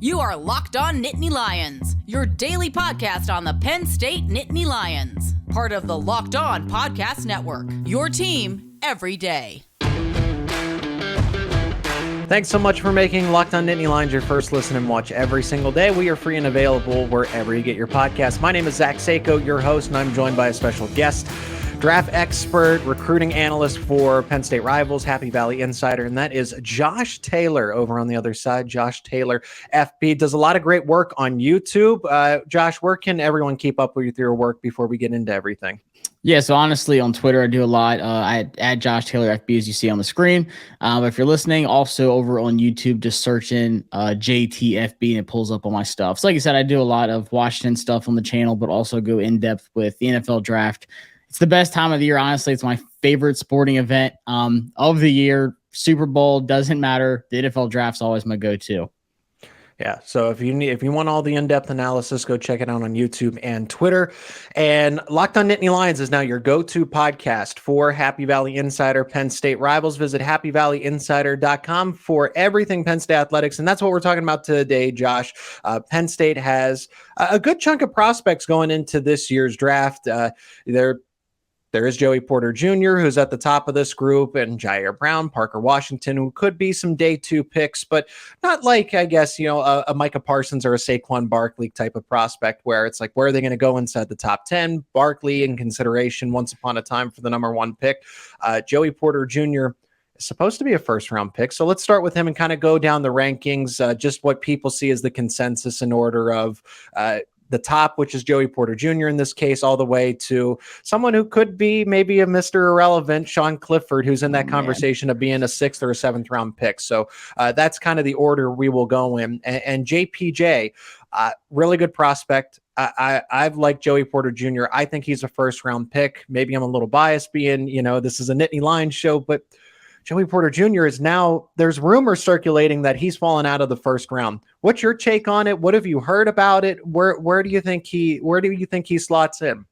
You are Locked On Nittany Lions, your daily podcast on the Penn State Nittany Lions. Part of the Locked On Podcast Network, your team every day. Thanks so much for making Locked On Nittany Lions your first listen and watch every single day. We are free and available wherever you get your podcasts. My name is Zach Seyko, your host, and I'm joined by a special guest, draft expert, recruiting analyst for Penn State Rivals, Happy Valley Insider, and that is Josh Taylor over on the other side. Josh Taylor, FB, does a lot of great work on YouTube. Josh, where can everyone keep up with your work before we get into everything? Yeah, so honestly, on Twitter, I do a lot. I add Josh Taylor FB, as you see on the screen. But if you're listening, also over on YouTube, just search in JTFB and it pulls up all my stuff. So like I said, I do a lot of Washington stuff on the channel, but also go in depth with the NFL draft. It's the best time of the year. Honestly, it's my favorite sporting event of the year. Super Bowl, doesn't matter. The NFL draft's always my go-to. Yeah, so if you want all the in-depth analysis, go check it out on YouTube and Twitter. And Locked On Nittany Lions is now your go-to podcast for Happy Valley Insider, Penn State Rivals. Visit happyvalleyinsider.com for everything Penn State athletics, and that's what we're talking about today, Josh. Penn State has a good chunk of prospects going into this year's draft. There is Joey Porter Jr., who's at the top of this group, and Ji'ayir Brown, Parker Washington, who could be some day two picks, but not like, I guess, a Micah Parsons or a Saquon Barkley type of prospect where it's like, where are they going to go inside the top 10? Barkley in consideration once upon a time for the number one pick. Joey Porter Jr. is supposed to be a first-round pick, so let's start with him and kind of go down the rankings, just what people see as the consensus in order of the top, which is Joey Porter Jr. in this case, all the way to someone who could be maybe a Mr. Irrelevant, Sean Clifford, who's in that conversation of being a 6th or a 7th round pick. So that's kind of the order we will go in. And JPJ, really good prospect. I've liked Joey Porter Jr. I think he's a first round pick. Maybe I'm a little biased being, this is a Nittany Lions show, but Joey Porter Jr. is now, there's rumors circulating that he's fallen out of the first round. What's your take on it? What have you heard about it? Where do you think he slots in?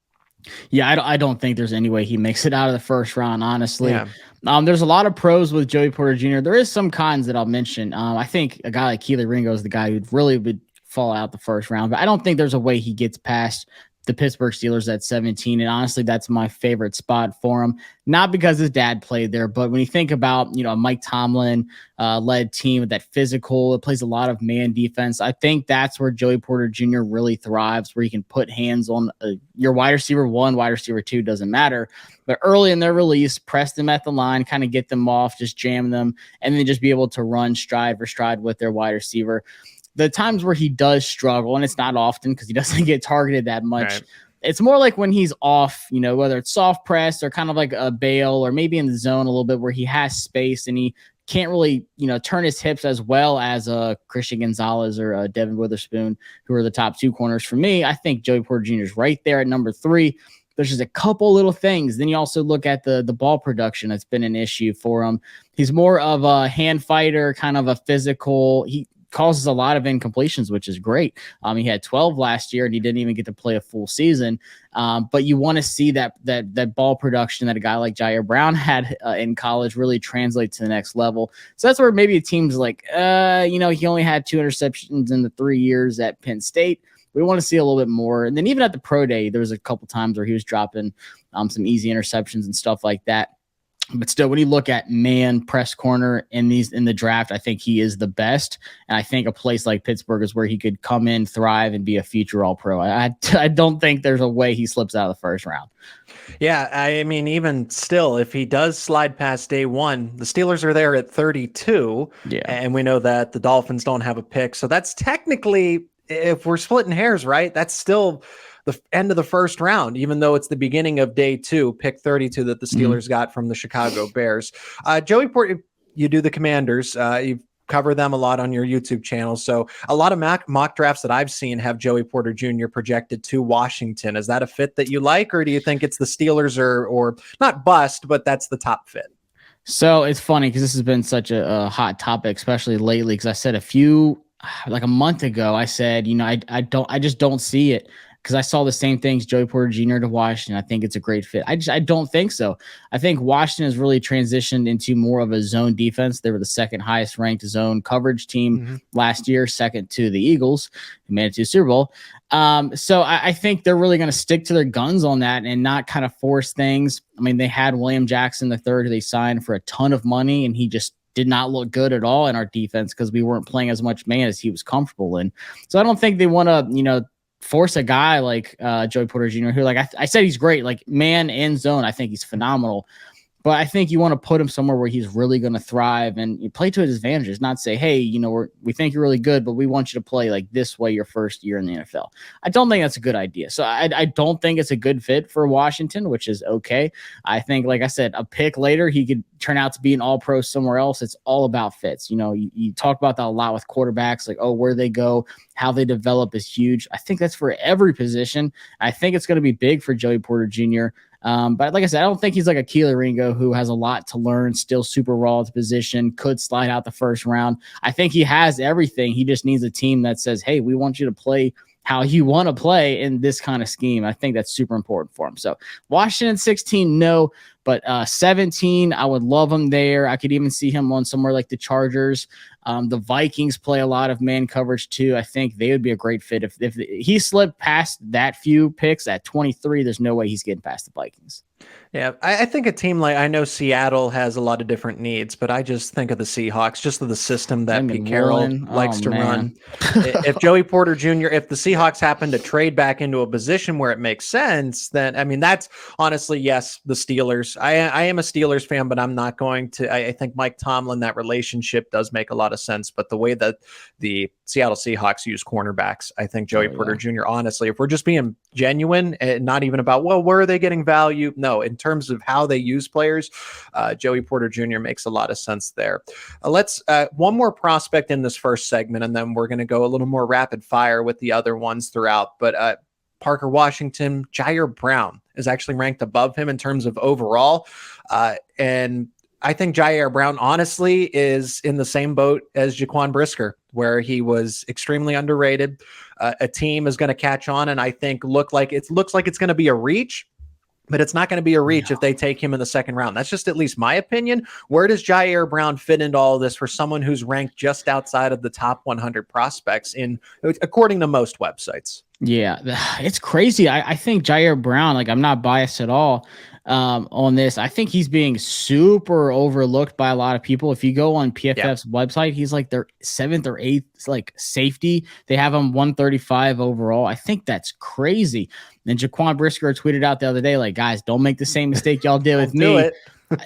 Yeah, I don't think there's any way he makes it out of the first round, honestly. Yeah. There's a lot of pros with Joey Porter Jr. There is some cons that I'll mention. I think a guy like Keely Ringo is the guy who'd really would fall out the first round, but I don't think there's a way he gets past the Pittsburgh Steelers at 17. And honestly, that's my favorite spot for him. Not because his dad played there, but when you think about, a Mike Tomlin led team with that physical, it plays a lot of man defense. I think that's where Joey Porter Jr. really thrives, where you can put hands on your wide receiver 1, wide receiver 2, doesn't matter. But early in their release, press them at the line, kind of get them off, just jam them, and then just be able to run stride for stride with their wide receiver. The times where he does struggle, and it's not often because he doesn't get targeted that much. Right. It's more like when he's off, whether it's soft press or kind of like a bail or maybe in the zone a little bit where he has space and he can't really, turn his hips as well as Christian Gonzalez or Devin Witherspoon, who are the top 2 corners for me. I think Joey Porter Jr. is right there at number 3. There's just a couple little things. Then you also look at the ball production. That's been an issue for him. He's more of a hand fighter, kind of a physical. He causes a lot of incompletions, which is great. He had 12 last year and he didn't even get to play a full season. But you want to see that ball production that a guy like Ji'ayir Brown had in college really translate to the next level. So that's where maybe a team's like, he only had 2 interceptions in the 3 years at Penn State. We want to see a little bit more. And then even at the pro day, there was a couple times where he was dropping some easy interceptions and stuff like that. But still, when you look at man press corner in the draft, I think he is the best. And I think a place like Pittsburgh is where he could come in, thrive, and be a future All-Pro. I don't think there's a way he slips out of the first round. Yeah, I mean, even still, if he does slide past day 1, the Steelers are there at 32. Yeah. And we know that the Dolphins don't have a pick. So that's technically, if we're splitting hairs, right, that's still the end of the first round, even though it's the beginning of day 2, pick 32 that the Steelers got from the Chicago Bears. Joey Porter, you do the Commanders. You've covered them a lot on your YouTube channel. So a lot of mock drafts that I've seen have Joey Porter Jr. projected to Washington. Is that a fit that you like, or do you think it's the Steelers or not bust, but that's the top fit? So it's funny because this has been such a hot topic, especially lately, because I said a month ago, I said, I just don't see it. because I saw the same things, Joey Porter Jr. to Washington. I think it's a great fit. I don't think so. I think Washington has really transitioned into more of a zone defense. They were the second highest ranked zone coverage team last year, second to the Eagles, who made it to the Super Bowl. So I think they're really going to stick to their guns on that and not kind of force things. I mean, they had William Jackson III, who they signed for a ton of money, and he just did not look good at all in our defense because we weren't playing as much man as he was comfortable in. So I don't think they want to, force a guy like Joey Porter Jr., who, like I said, he's great, like man and zone. I think he's phenomenal. But I think you want to put him somewhere where he's really going to thrive and you play to his advantages, not say, hey, we think you're really good, but we want you to play like this way your first year in the NFL. I don't think that's a good idea. So I don't think it's a good fit for Washington, which is okay. I think, like I said, a pick later, he could turn out to be an all-pro somewhere else. It's all about fits. You talk about that a lot with quarterbacks, like, where they go, how they develop is huge. I think that's for every position. I think it's going to be big for Joey Porter Jr., but like I said, I don't think he's like a Keely Ringo who has a lot to learn, still super raw at the position, could slide out the first round. I think he has everything. He just needs a team that says, hey, we want you to play how you want to play in this kind of scheme. I think that's super important for him. So Washington 16, no, but 17, I would love him there. I could even see him on somewhere like the Chargers. The Vikings play a lot of man coverage too. I think they would be a great fit. If he slipped past that few picks at 23, there's no way he's getting past the Vikings. Yeah, I think a team like, I know Seattle has a lot of different needs, but I just think of the Seahawks, just of the system that Pete Carroll likes to run. If Joey Porter Jr., if the Seahawks happen to trade back into a position where it makes sense, then, I mean, that's honestly, yes, the Steelers. I am a Steelers fan, but I'm not going to, I think Mike Tomlin, that relationship does make a lot of sense, but the way that the Seattle Seahawks use cornerbacks, I think Joey Porter Jr., honestly, if we're just being genuine and not even about, well, where are they getting value? No, in terms of how they use players, Joey Porter Jr. makes a lot of sense there. Let's one more prospect in this first segment, and then we're going to go a little more rapid fire with the other ones throughout. But Parker Washington, Ji'ayir Brown is actually ranked above him in terms of overall. And I think Ji'ayir Brown, honestly, is in the same boat as Jaquan Brisker, where he was extremely underrated. A team is going to catch on, and I think looks like it's going to be a reach, but it's not going to be a reach if they take him in the second round. That's just at least my opinion. Where does Ji'ayir Brown fit into all of this for someone who's ranked just outside of the top 100 prospects according to most websites? Yeah, it's crazy. I think Ji'ayir Brown, like, I'm not biased at all on this. I think he's being super overlooked by a lot of people. If you go on PFF's website, he's like their 7th or 8th like safety. They have him 135 overall. I think that's crazy. And Jaquan Brisker tweeted out the other day, like, guys, don't make the same mistake y'all did with me.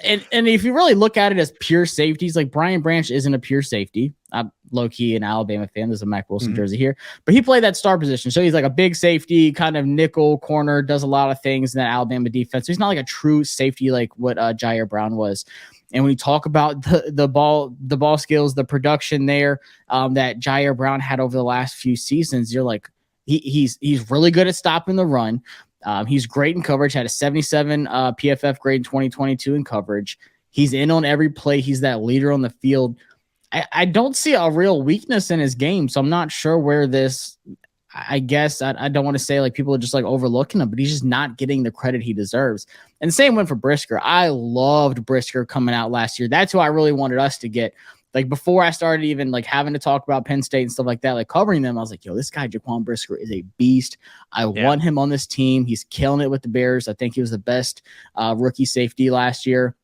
And if you really look at it as pure safeties, like Brian Branch isn't a pure safety. I'm low-key an Alabama fan. There's a Mack Wilson jersey here. But he played that star position. So he's like a big safety, kind of nickel corner, does a lot of things in that Alabama defense. So he's not like a true safety like what Ji'ayir Brown was. And when you talk about the ball skills, the production there that Ji'ayir Brown had over the last few seasons, you're like, he's really good at stopping the run. He's great in coverage, had a 77 PFF grade in 2022 in coverage. He's in on every play. He's that leader on the field. I don't see a real weakness in his game, so I'm not sure where this, I guess, I don't want to say like people are just like overlooking him, but he's just not getting the credit he deserves. And the same went for Brisker. I loved Brisker coming out last year. That's who I really wanted us to get. Like before I started even like having to talk about Penn State and stuff like that, like covering them, I was like, yo, this guy, Jaquan Brisker, is a beast. I want him on this team. He's killing it with the Bears. I think he was the best rookie safety last year.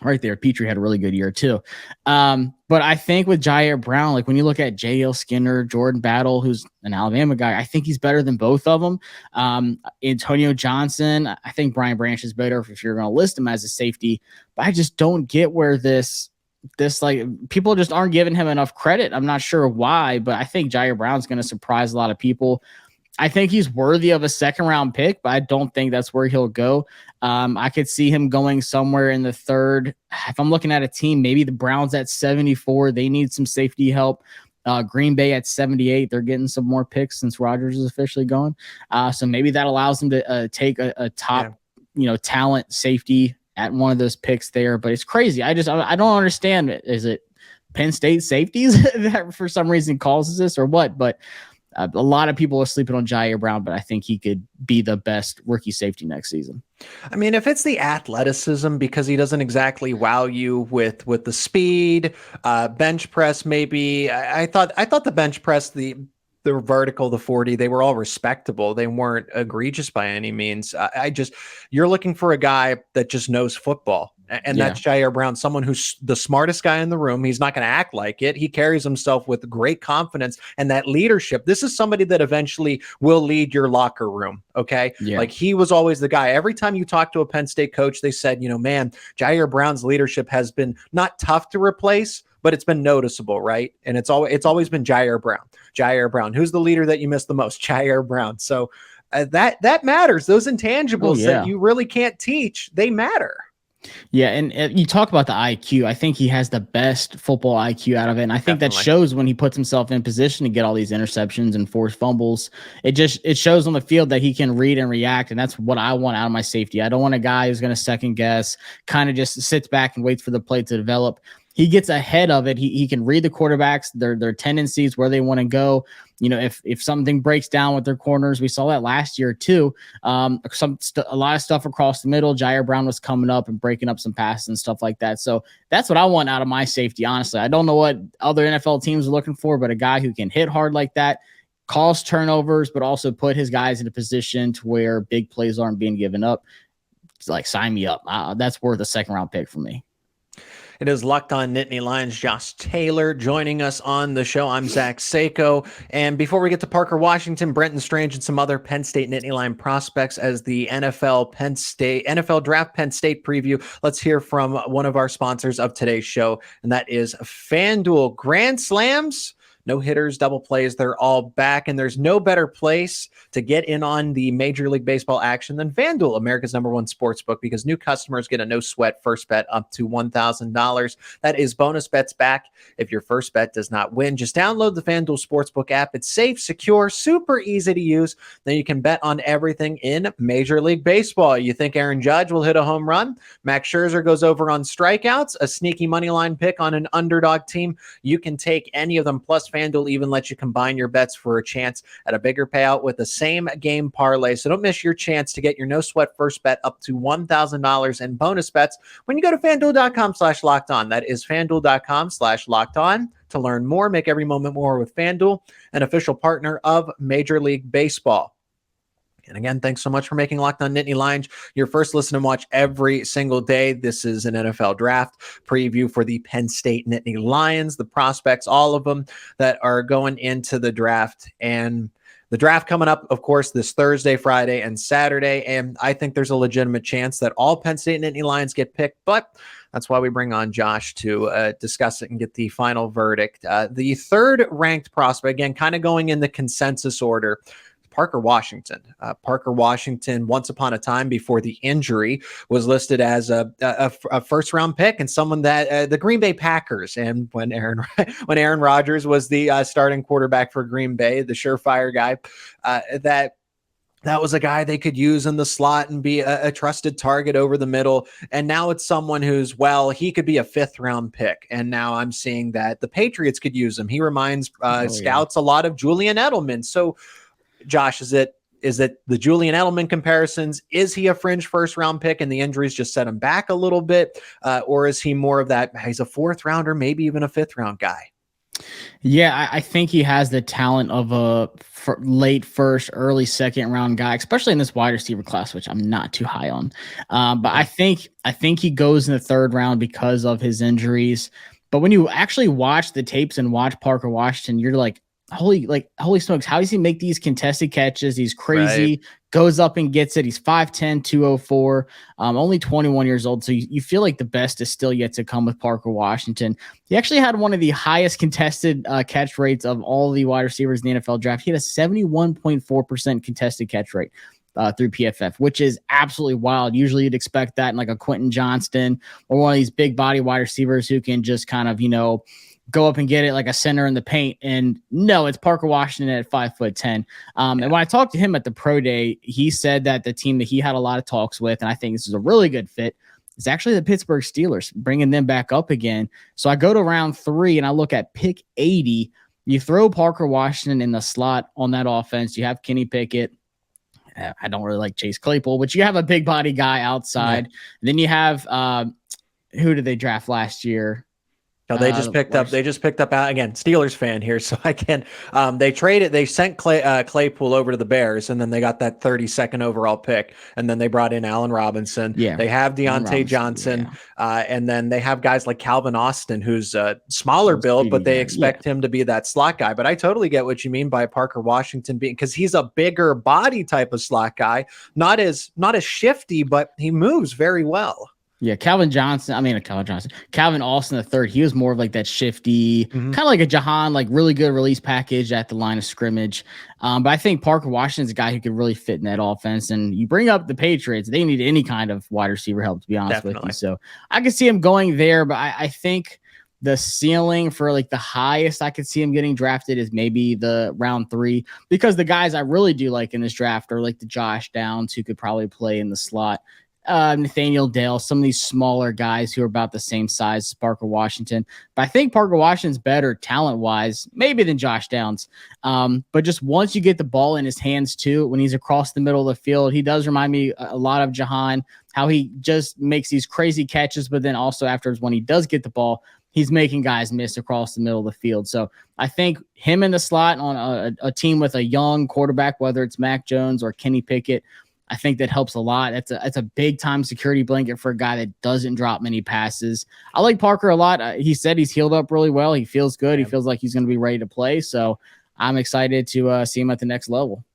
Right there. Petrie had a really good year too. But I think with Ji'ayir Brown, like when you look at J.L. Skinner, Jordan Battle, who's an Alabama guy, I think he's better than both of them. Antonio Johnson, I think Brian Branch is better if you're going to list him as a safety, but I just don't get where this like people just aren't giving him enough credit. I'm not sure why, but I think Ji'ayir Brown's going to surprise a lot of people. I think he's worthy of a second round pick, but I don't think that's where he'll go. I could see him going somewhere in the third. If I'm looking at a team, maybe the Browns at 74, they need some safety help. Green Bay at 78, they're getting some more picks since Rodgers is officially gone. So maybe that allows them to take a top, talent safety at one of those picks there. But it's crazy. I don't understand it. Is it Penn State safeties that for some reason causes this or what? But A lot of people are sleeping on Ji'ayir Brown, but I think he could be the best rookie safety next season. I mean, if it's the athleticism, because he doesn't exactly wow you with the speed, bench press, maybe. I thought the bench press, the vertical, the 40, they were all respectable. They weren't egregious by any means. You're looking for a guy that just knows football. And that's Ji'ayir Brown, someone who's the smartest guy in the room. He's not going to act like it. He carries himself with great confidence and that leadership. This is somebody that eventually will lead your locker room. Okay. Yeah. Like he was always the guy. Every time you talk to a Penn State coach, they said, man, Ji'ayir Brown's leadership has been not tough to replace, but it's been noticeable, right? And it's always been Ji'ayir Brown. Ji'ayir Brown. Who's the leader that you miss the most? Ji'ayir Brown. So that matters. Those intangibles that you really can't teach, they matter. Yeah, and you talk about the IQ. I think he has the best football IQ out of it, and I think that shows when he puts himself in position to get all these interceptions and forced fumbles. It shows on the field that he can read and react, and that's what I want out of my safety. I don't want a guy who's going to second guess, kind of just sits back and waits for the play to develop. He gets ahead of it. He can read the quarterbacks, their tendencies, where they want to go. If something breaks down with their corners, we saw that last year too. A lot of stuff across the middle. Ji'ayir Brown was coming up and breaking up some passes and stuff like that. So that's what I want out of my safety. Honestly, I don't know what other NFL teams are looking for, but a guy who can hit hard like that, cause turnovers, but also put his guys in a position to where big plays aren't being given up. It's like, sign me up. That's worth a second-round pick for me. It is Locked On Nittany Lions. Josh Taylor joining us on the show. I'm Zach Seyko. And before we get to Parker Washington, Brenton Strange, and some other Penn State Nittany Lion prospects as the NFL Draft Penn State preview, let's hear from one of our sponsors of today's show, and that is FanDuel. Grand Slams, no hitters, double plays, they're all back, and there's no better place to get in on the Major League Baseball action than FanDuel, America's #1 sportsbook, because new customers get a no-sweat first bet up to $1,000. That is bonus bets back if your first bet does not win. Just download the FanDuel Sportsbook app. It's safe, secure, super easy to use. Then you can bet on everything in Major League Baseball. You think Aaron Judge will hit a home run? Max Scherzer goes over on strikeouts, a sneaky money line pick on an underdog team. You can take any of them, plus FanDuel even lets you combine your bets for a chance at a bigger payout with the same game parlay. So don't miss your chance to get your no sweat first bet up to $1,000 in bonus bets when you go to FanDuel.com/lockedon. That is FanDuel.com/lockedon to learn more. Make every moment more with FanDuel, an official partner of Major League Baseball. And again, thanks so much for making Locked On Nittany Lions your first listen and watch every single day. This is an NFL draft preview for the Penn State Nittany Lions, the prospects, all of them that are going into the draft. And the draft coming up, of course, this Thursday, Friday, and Saturday. And I think there's a legitimate chance that all Penn State Nittany Lions get picked, but that's why we bring on Josh to discuss it and get the final verdict. The third ranked prospect, again, kind of going in the consensus order, Parker Washington. Parker Washington, once upon a time before the injury, was listed as a first-round pick and someone that the Green Bay Packers, and when Aaron Rodgers was the starting quarterback for Green Bay, the surefire guy, that was a guy they could use in the slot and be a trusted target over the middle. And now it's someone who's, he could be a fifth-round pick. And now I'm seeing that the Patriots could use him. He reminds scouts a lot of Julian Edelman. So, Josh, is it the Julian Edelman comparisons? Is he a fringe first round pick and the injuries just set him back a little bit? Or is he more of that, he's a fourth rounder, maybe even a fifth round guy? Yeah, I think he has the talent of a late first, early second round guy, especially in this wide receiver class, which I'm not too high on. But I think he goes in the third round because of his injuries. But when you actually watch the tapes and watch Parker Washington, you're like, holy smokes, how does he make these contested catches? He's crazy, goes up and gets it. He's 5'10", 204, only 21 years old. So you feel like the best is still yet to come with Parker Washington. He actually had one of the highest contested catch rates of all the wide receivers in the NFL draft. He had a 71.4% contested catch rate through PFF, which is absolutely wild. Usually you'd expect that in like a Quentin Johnston or one of these big body wide receivers who can just kind of, go up and get it like a center in the paint. And no, it's Parker Washington at 5'10". And when I talked to him at the pro day, he said that the team that he had a lot of talks with, and I think this is a really good fit, is actually the Pittsburgh Steelers, bringing them back up again. So I go to round 3 and I look at pick 80. You throw Parker Washington in the slot on that offense. You have Kenny Pickett. I don't really like Chase Claypool, but you have a big body guy outside. Yeah. Then you have who did they draft last year? No, they just picked up again, Steelers fan here. So I can, they sent Claypool over to the Bears, and then they got that 32nd overall pick. And then they brought in Allen Robinson. Yeah. They have Deontay Johnson. Yeah. And then they have guys like Calvin Austin, who's a smaller build, but they expect him to be that slot guy. But I totally get what you mean by Parker Washington being, because he's a bigger body type of slot guy, not as shifty, but he moves very well. Yeah, Calvin Austin the third. He was more of like that shifty, kind of like a Jahan, like really good release package at the line of scrimmage. But I think Parker Washington's a guy who could really fit in that offense. And you bring up the Patriots, they need any kind of wide receiver help, to be honest with you. So I could see him going there, but I think the ceiling for like the highest I could see him getting drafted is maybe the round 3, because the guys I really do like in this draft are like the Josh Downs, who could probably play in the slot. Nathaniel Dale, some of these smaller guys who are about the same size as Parker Washington. But I think Parker Washington's better talent-wise, maybe than Josh Downs. But just once you get the ball in his hands too, when he's across the middle of the field, he does remind me a lot of Jahan, how he just makes these crazy catches, but then also afterwards when he does get the ball, he's making guys miss across the middle of the field. So I think him in the slot on a team with a young quarterback, whether it's Mac Jones or Kenny Pickett, I think that helps a lot. That's a big time security blanket for a guy that doesn't drop many passes. I like Parker a lot. He said he's healed up really well. He feels good. He feels like he's going to be ready to play. So I'm excited to see him at the next level.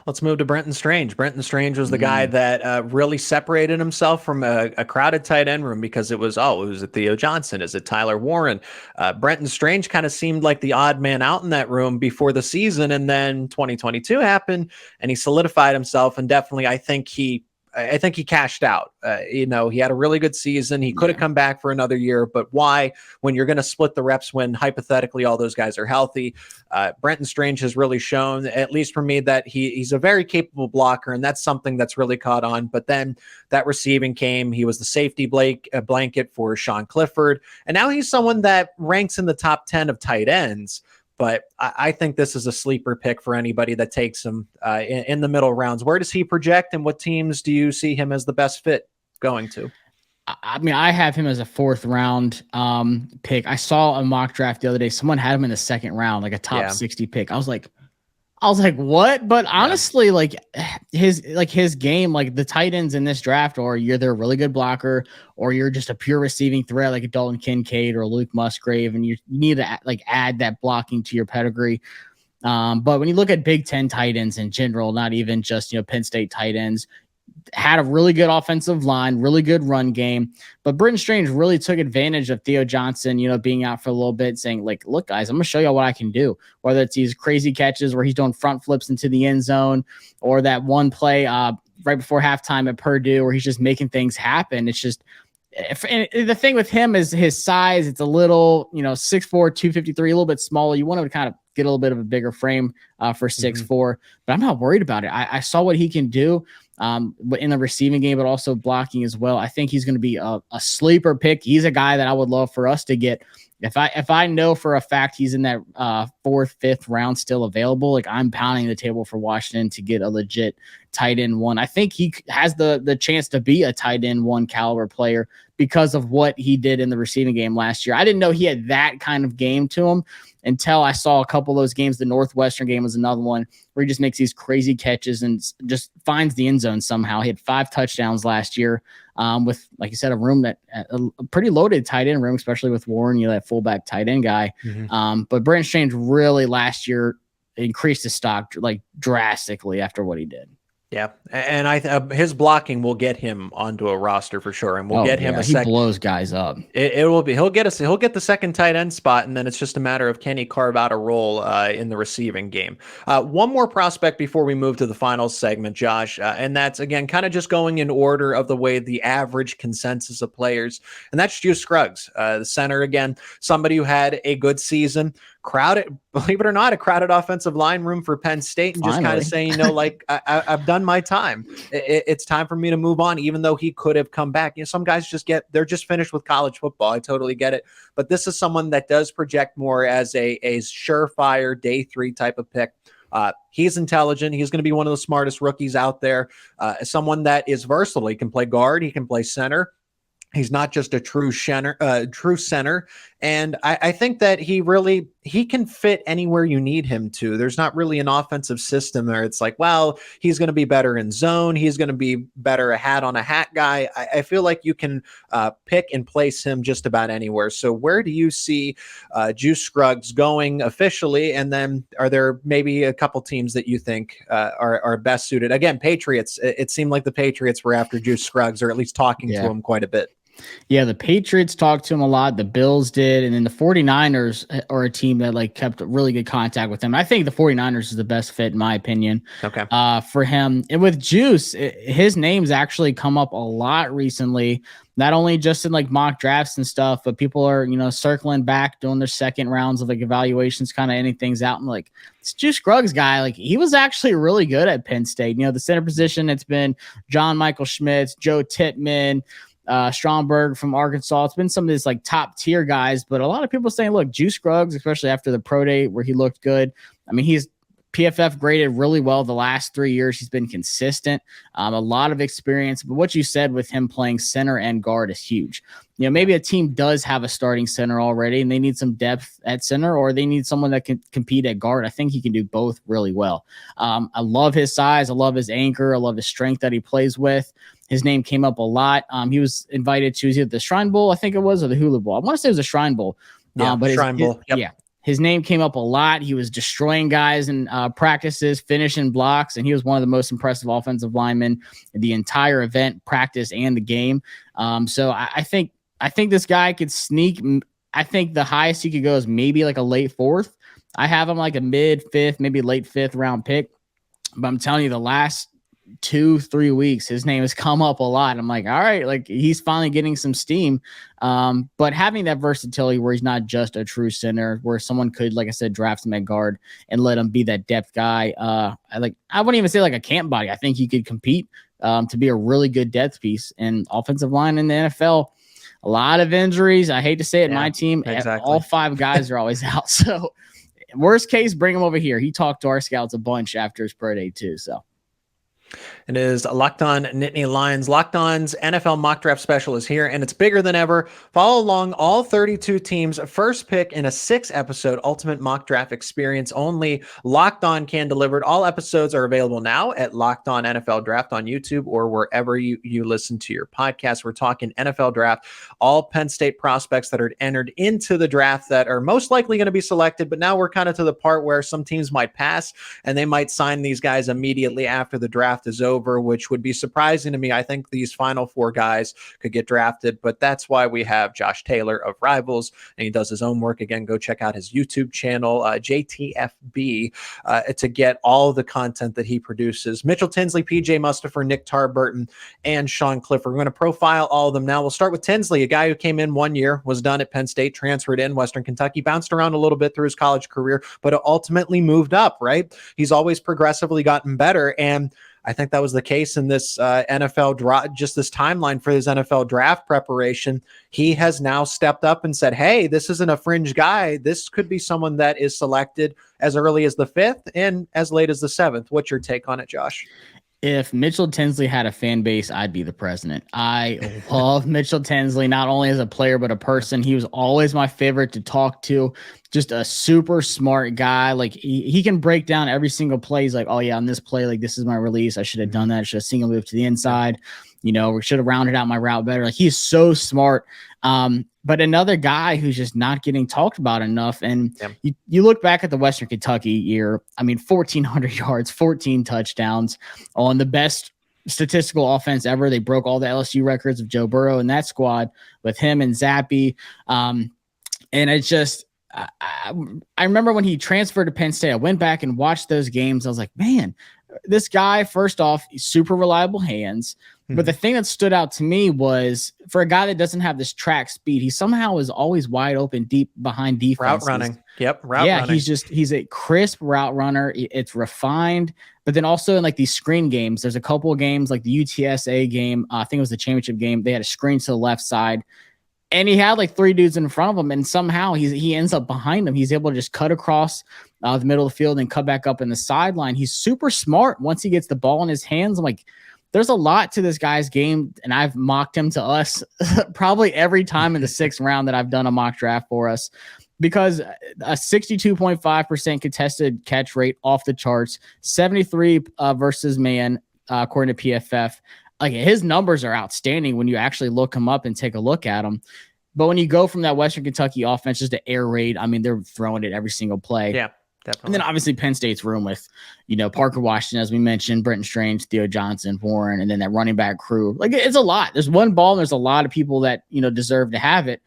Let's move to Brenton Strange. Brenton Strange was the guy that really separated himself from a crowded tight end room, because it was it Theo Johnson? Is it Tyler Warren? Brenton Strange kind of seemed like the odd man out in that room before the season, and then 2022 happened, and he solidified himself, and definitely I think he cashed out. He had a really good season. He could have come back for another year, but why, when you're going to split the reps when hypothetically all those guys are healthy? Brenton Strange has really shown, at least for me, that he's a very capable blocker, and that's something that's really caught on. But then that receiving came. He was the safety blanket for Sean Clifford, and now he's someone that ranks in the top 10 of tight ends. But I think this is a sleeper pick for anybody that takes him in the middle rounds. Where does he project, and what teams do you see him as the best fit going to? I mean, I have him as a 4th round pick. I saw a mock draft the other day. Someone had him in the 2nd round, like a top 60 pick. I was like, what? But honestly, like his game, like the tight ends in this draft, or you're a really good blocker, or you're just a pure receiving threat like a Dalton Kincaid or Luke Musgrave, and you need to add that blocking to your pedigree. But when you look at Big Ten tight ends in general, not even just Penn State tight ends, had a really good offensive line, really good run game. But Brenton Strange really took advantage of Theo Johnson, being out for a little bit, saying, like, look, guys, I'm going to show you what I can do. Whether it's these crazy catches where he's doing front flips into the end zone, or that one play right before halftime at Purdue where he's just making things happen. It's just, and the thing with him is his size. It's a little, 6'4", 253, a little bit smaller. You want him to kind of get a little bit of a bigger frame for 6'4", but I'm not worried about it. I saw what he can do in the receiving game, but also blocking as well. I think he's going to be a sleeper pick. He's a guy that I would love for us to get. If I know for a fact he's in that 4th, 5th round still available, like, I'm pounding the table for Washington to get a legit tight end 1. I think he has the chance to be a tight end 1 caliber player because of what he did in the receiving game last year. I didn't know he had that kind of game to him until I saw a couple of those games. The Northwestern game was another one where he just makes these crazy catches and just finds the end zone somehow. He had 5 touchdowns last year with, like you said, a room that a pretty loaded tight end room, especially with Warren, that fullback tight end guy. But Brenton Strange really last year increased his stock like drastically after what he did. Yeah, and his blocking will get him onto a roster for sure, and we'll get him a second. He blows guys up. It will be. He'll get the second tight end spot, and then it's just a matter of can he carve out a role in the receiving game. One more prospect before we move to the final segment, Josh, and that's again kind of just going in order of the way the average consensus of players, and that's Ji'ayir Scruggs, the center again, somebody who had a good season. crowded, believe it or not, a crowded offensive line room for Penn State, and just kind of saying, like, I've done my time. It's time for me to move on, even though he could have come back. Some guys they're just finished with college football. I totally get it. But this is someone that does project more as a surefire day 3 type of pick. He's intelligent. He's going to be one of the smartest rookies out there. Someone that is versatile. He can play guard. He can play center. He's not just a true center. And I think that he can fit anywhere you need him to. There's not really an offensive system where it's like, well, he's going to be better in zone. He's going to be better a hat on a hat guy. I feel like you can pick and place him just about anywhere. So where do you see Juice Scruggs going officially? And then are there maybe a couple teams that you think are best suited? Again, Patriots. It seemed like the Patriots were after Juice Scruggs, or at least talking to him quite a bit. Yeah, the Patriots talked to him a lot. The Bills did. And then the 49ers are a team that like kept really good contact with him. I think the 49ers is the best fit, in my opinion, for him. And with Juice, his name's actually come up a lot recently, not only just in like mock drafts and stuff, but people are, circling back, doing their second rounds of like evaluations, kind of ending things out. And like, this Juice Scruggs guy, like he was actually really good at Penn State. The center position, it's been John Michael Schmitz, Joe Tittman, Stromberg from Arkansas. It's been some of these like top tier guys, but a lot of people saying, look, Juice Scruggs, especially after the pro day where he looked good. I mean, he's PFF graded really well the last 3 years. He's been consistent, a lot of experience. But what you said with him playing center and guard is huge. Maybe a team does have a starting center already and they need some depth at center, or they need someone that can compete at guard. I think he can do both really well. I love his size. I love his anchor. I love his strength that he plays with. His name came up a lot. He was invited to either the Shrine Bowl, I think it was, or the Hula Bowl. I want to say it was a Shrine Bowl. But Shrine Bowl. Yep. Yeah. His name came up a lot. He was destroying guys in practices, finishing blocks, and he was one of the most impressive offensive linemen in the entire event, practice, and the game. So I think this guy could sneak. I think the highest he could go is maybe like a late 4th. I have him like a mid 5th, maybe late 5th round pick. But I'm telling you, the last 2-3 weeks, his name has come up a lot. I'm like, all right, like he's finally getting some steam. But having that versatility where he's not just a true center, where someone could, like I said, draft him at guard and let him be that depth guy. I wouldn't even say like a camp body. I think he could compete to be a really good depth piece. And offensive line in the NFL, a lot of injuries. I hate to say it, my team, all 5 guys are always out. So worst case, bring him over here. He talked to our scouts a bunch after his pro day too. So it is Locked On Nittany Lions. Locked On's NFL mock draft special is here, and it's bigger than ever. Follow along all 32 teams' first pick in a 6-episode ultimate mock draft experience. Only Locked On can deliver it. All episodes are available now at Locked On NFL Draft on YouTube or wherever you listen to your podcast. We're talking NFL Draft, all Penn State prospects that are entered into the draft that are most likely going to be selected, but now we're kind of to the part where some teams might pass, and they might sign these guys immediately after the draft is over, which would be surprising to me. I think these final 4 guys could get drafted, but that's why we have Josh Taylor of Rivals, and he does his own work. Again, go check out his YouTube channel, JTFB, to get all the content that he produces. Mitchell Tinsley, PJ Mustipher, Nick Tarburton, and Sean Clifford. We're going to profile all of them now. We'll start with Tinsley, a guy who came in 1 year, was done at Penn State, transferred in Western Kentucky, bounced around a little bit through his college career, but ultimately moved up, right? He's always progressively gotten better, and I think that was the case in this NFL draft, just this timeline for his NFL draft preparation. He has now stepped up and said, hey, this isn't a fringe guy. This could be someone that is selected as early as the 5th and as late as the 7th. What's your take on it, Josh? If Mitchell Tinsley had a fan base, I'd be the president. I love Mitchell Tinsley, not only as a player, but a person. He was always my favorite to talk to. Just a super smart guy. Like he can break down every single play. He's like, oh yeah, on this play, like this is my release. I should have done that. I should have single moved to the inside. We should have rounded out my route better. Like he's so smart. But another guy who's just not getting talked about enough. And you look back at the Western Kentucky year, 1,400 yards, 14 touchdowns on the best statistical offense ever. They broke all the LSU records of Joe Burrow in that squad with him and Zappy. And it's just, I remember when he transferred to Penn State, I went back and watched those games. I was like, man, this guy, first off, super reliable hands. But the thing that stood out to me was for a guy that doesn't have this track speed, he somehow is always wide open, deep behind defenses. Route running. Yep. Running. He's a crisp route runner. It's refined. But then also in like these screen games, there's a couple of games like the UTSA game. I think it was the championship game. They had a screen to the left side. And he had like 3 dudes in front of him, and somehow he ends up behind him. He's able to just cut across the middle of the field and cut back up in the sideline. He's super smart once he gets the ball in his hands. I'm like, there's a lot to this guy's game, and I've mocked him to us probably every time in the 6th round that I've done a mock draft for us, because a 62.5% contested catch rate off the charts, 73 versus man, according to PFF. Like, his numbers are outstanding when you actually look him up and take a look at him. But when you go from that Western Kentucky offense just to air raid, I mean, they're throwing it every single play. Yeah, definitely. And then obviously Penn State's room with, Parker Washington, as we mentioned, Brenton Strange, Theo Johnson, Warren, and then that running back crew. Like, it's a lot. There's one ball, and there's a lot of people that, deserve to have it.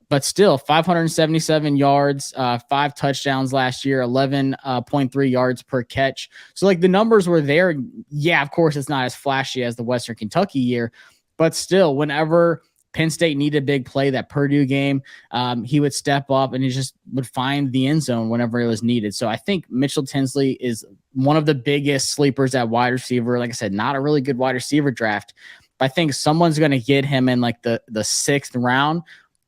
But still, 577 yards, 5 touchdowns last year, 11.3 yards per catch. So, like, the numbers were there. Yeah, of course, it's not as flashy as the Western Kentucky year. But still, whenever Penn State needed a big play, that Purdue game, he would step up and he just would find the end zone whenever it was needed. So I think Mitchell Tinsley is one of the biggest sleepers at wide receiver. Like I said, not a really good wide receiver draft. But I think someone's going to get him in like the 6th round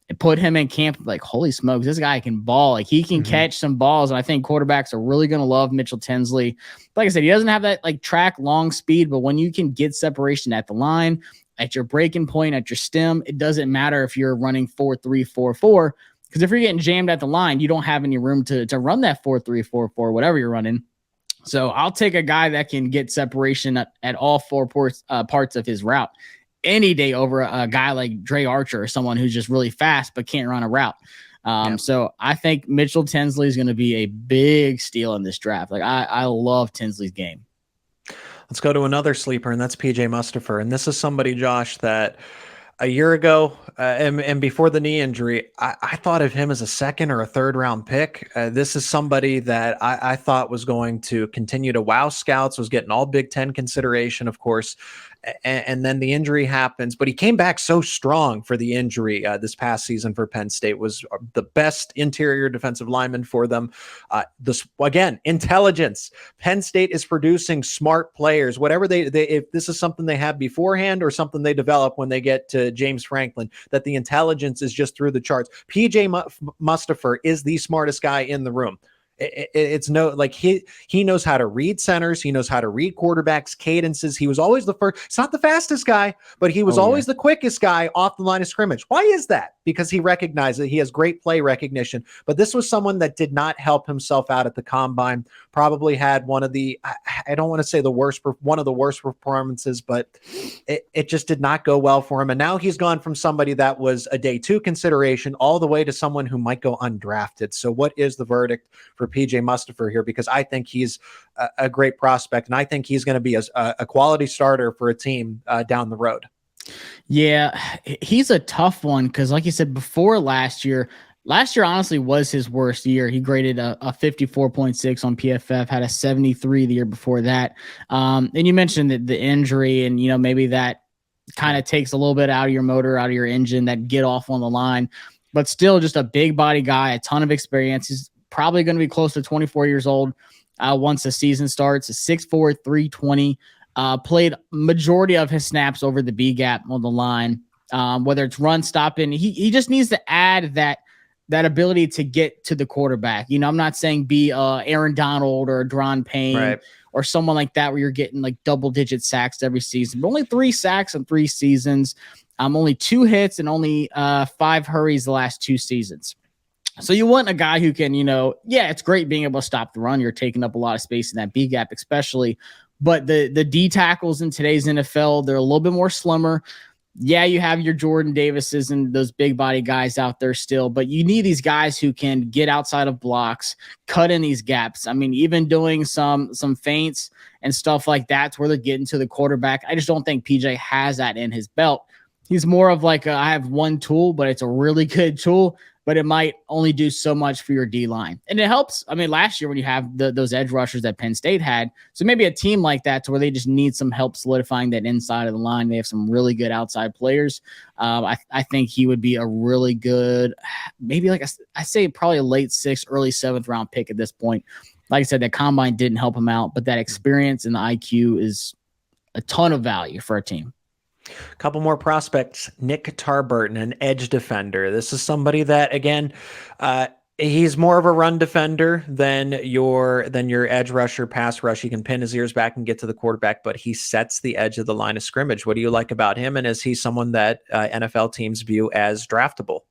and put him in camp. Like, holy smokes, this guy can ball. Like, he can catch some balls. And I think quarterbacks are really going to love Mitchell Tinsley. Like I said, he doesn't have that like track long speed, but when you can get separation at the line, at your breaking point, at your stem, it doesn't matter if you're running 4-3, 4-4, because if you're getting jammed at the line, you don't have any room to run that 4-3, 4-4, whatever you're running. So I'll take a guy that can get separation at all 4 parts of his route any day over a guy like Dre Archer or someone who's just really fast but can't run a route. So I think Mitchell Tinsley is going to be a big steal in this draft. Like, I love Tinsley's game. Let's go to another sleeper, and that's PJ Mustipher. And this is somebody, Josh, that a year ago and before the knee injury, I thought of him as a 2nd or a 3rd round pick. This is somebody that I thought was going to continue to wow scouts, was getting all Big Ten consideration, of course. And then the injury happens, but he came back so strong for the injury this past season for Penn State, was the best interior defensive lineman for them. Again, intelligence. Penn State is producing smart players, whatever they if this is something they have beforehand or something they develop when they get to James Franklin, that the intelligence is just through the charts. PJ Mustipher is the smartest guy in the room. It's no, like, he knows how to read centers. He knows how to read quarterbacks, cadences. He was always the first. It's not the fastest guy, but he was always the quickest guy off the line of scrimmage. Why is that? Because he recognized that he has great play recognition. But this was someone that did not help himself out at the combine. Probably had one of the, I don't want to say one of the worst performances, but it just did not go well for him. And now he's gone from somebody that was a day 2 consideration all the way to someone who might go undrafted. So what is the verdict for PJ Mustipher here? Because I think he's a great prospect, and I think he's going to be a quality starter for a team down the road. Yeah, he's a tough one because, like you said, before last year honestly was his worst year. He graded a 54.6 on PFF, had a 73 the year before that. And you mentioned that the injury, and maybe that kind of takes a little bit out of your motor, out of your engine, that get off on the line. But still, just a big body guy, a ton of experience. He's probably going to be close to 24 years old once the season starts. 6'4", 320. Played majority of his snaps over the B gap on the line, whether it's run stopping. He just needs to add that ability to get to the quarterback. I'm not saying be Aaron Donald or Dron Payne or someone like that where you're getting like double-digit sacks every season. But only 3 sacks in 3 seasons. Only 2 hits and only 5 hurries the last 2 seasons. So you want a guy who can, it's great being able to stop the run. You're taking up a lot of space in that B gap, especially. But the D tackles in today's NFL, they're a little bit more slimmer. Yeah, you have your Jordan Davises and those big body guys out there still, but you need these guys who can get outside of blocks, cut in these gaps. I mean, even doing some feints and stuff like that's where they're getting to the quarterback. I just don't think PJ has that in his belt. He's more of like I have one tool, but it's a really good tool, but it might only do so much for your D line. And it helps. I mean, last year when you have those edge rushers that Penn State had, so maybe a team like that to where they just need some help solidifying that inside of the line. They have some really good outside players. I think he would be a really good, maybe like I say probably a late 6th, early 7th round pick at this point. Like I said, that combine didn't help him out, but that experience and the IQ is a ton of value for a team. A couple more prospects. Nick Tarburton, an edge defender. This is somebody that, again, he's more of a run defender than your edge rusher, pass rush. He can pin his ears back and get to the quarterback, but he sets the edge of the line of scrimmage. What do you like about him? And is he someone that NFL teams view as draftable?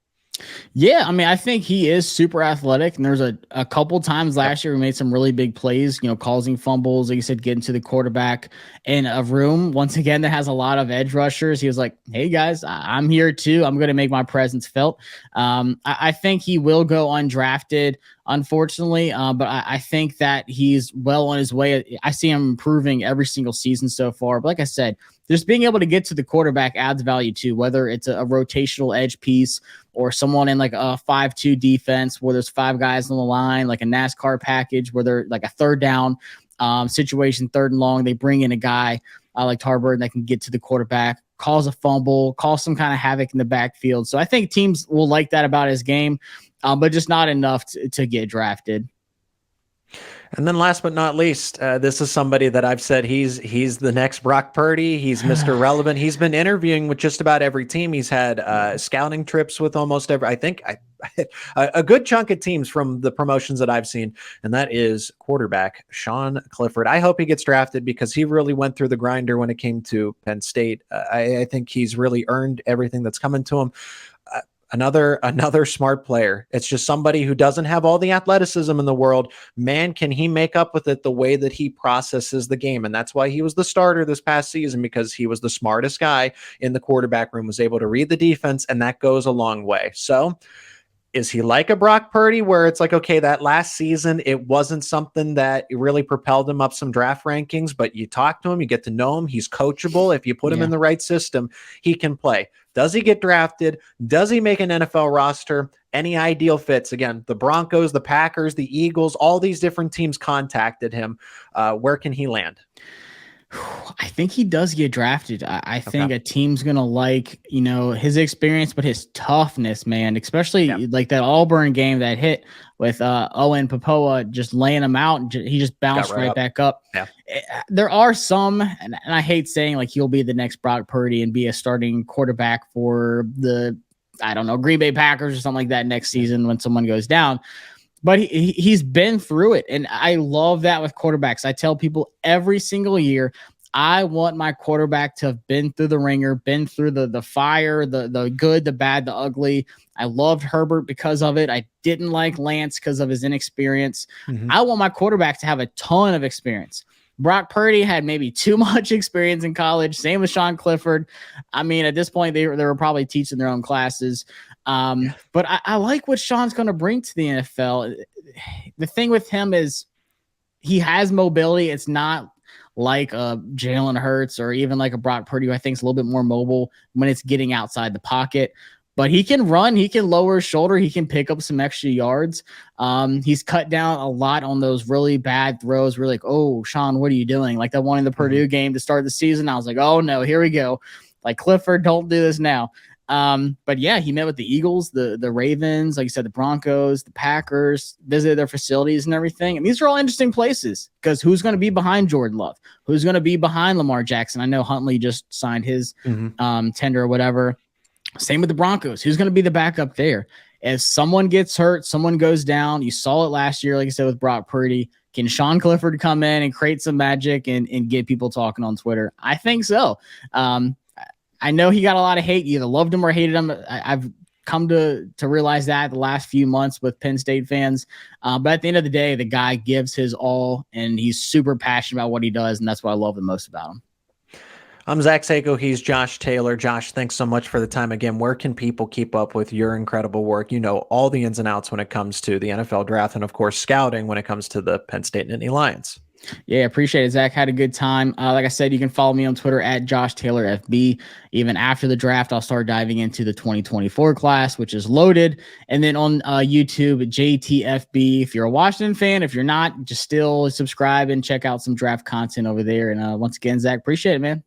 Yeah, I mean, I think he is super athletic, and there's a couple times last year we made some really big plays, causing fumbles, like you said, getting to the quarterback in a room, once again, that has a lot of edge rushers. He was like, hey, guys, I'm here too. I'm going to make my presence felt. I think he will go undrafted, unfortunately, but I think that he's well on his way. I see him improving every single season so far. But like I said, just being able to get to the quarterback adds value too, whether it's a rotational edge piece or someone in like a 5-2 defense where there's 5 guys on the line, like a NASCAR package where they're like a third down situation, 3rd and long. They bring in a guy like Tarburton that can get to the quarterback, cause a fumble, cause some kind of havoc in the backfield. So I think teams will like that about his game, but just not enough to get drafted. And then last but not least, this is somebody that I've said he's the next Brock Purdy. He's Mr. Relevant. He's been interviewing with just about every team. He's had scouting trips with almost every, I think a good chunk of teams from the promotions that I've seen. And that is quarterback Sean Clifford. I hope he gets drafted because he really went through the grinder when it came to Penn State. I think he's really earned everything that's coming to him. Another smart player. It's just somebody who doesn't have all the athleticism in the world. Man, can he make up with it the way that he processes the game? And that's why he was the starter this past season, because he was the smartest guy in the quarterback room, was able to read the defense, and that goes a long way. So is he like a Brock Purdy where it's like, okay, that last season, it wasn't something that really propelled him up some draft rankings, but you talk to him, you get to know him. He's coachable. If you put him in the right system, he can play. Does he get drafted? Does he make an NFL roster? Any ideal fits? Again, the Broncos, the Packers, the Eagles, all these different teams contacted him. Where can he land? I think he does get drafted. I think a team's going to like, his experience, but his toughness, man, especially like that Auburn game that hit with Owen Popoa just laying him out. And he just bounced right back up. Yeah. There are some, and I hate saying like he'll be the next Brock Purdy and be a starting quarterback for the, Green Bay Packers or something like that next season when someone goes down. But he's been through it, and I love that with quarterbacks. I tell people every single year, I want my quarterback to have been through the ringer, been through the fire, the good, the bad, the ugly. I loved Herbert because of it. I didn't like Lance because of his inexperience. Mm-hmm. I want my quarterback to have a ton of experience. Brock Purdy had maybe too much experience in college. Same with Sean Clifford. I mean, at this point, they were probably teaching their own classes. But I like what Sean's going to bring to the NFL. The thing with him is he has mobility. It's not like a Jalen Hurts or even like a Brock Purdy, who I think is a little bit more mobile when it's getting outside the pocket. But he can run, he can lower his shoulder, he can pick up some extra yards. He's cut down a lot on those really bad throws. We're like, oh, Sean, what are you doing? Like that one in the Purdue game to start the season. I was like, oh no, here we go. Like Clifford, don't do this now. But yeah, he met with the Eagles, the Ravens, like you said, the Broncos, the Packers, visited their facilities and everything. And these are all interesting places because who's going to be behind Jordan Love? Who's going to be behind Lamar Jackson? I know Huntley just signed his tender or whatever. Same with the Broncos. Who's going to be the backup there? If someone gets hurt, someone goes down. You saw it last year, like I said, with Brock Purdy. Can Sean Clifford come in and create some magic and get people talking on Twitter? I think so. I know he got a lot of hate. You either loved him or hated him. I've come to realize that the last few months with Penn State fans. But at the end of the day, the guy gives his all, and he's super passionate about what he does, and that's what I love the most about him. I'm Zach Seyko. He's Josh Taylor. Josh, thanks so much for the time again. Where can people keep up with your incredible work? You know all the ins and outs when it comes to the NFL draft and, of course, scouting when it comes to the Penn State Nittany Lions. Yeah, appreciate it, Zach. Had a good time. Like I said, you can follow me on Twitter at Josh Taylor FB. Even after the draft, I'll start diving into the 2024 class, which is loaded. And then on YouTube, JTFB. If you're a Washington fan, if you're not, just still subscribe and check out some draft content over there. And once again, Zach, appreciate it, man.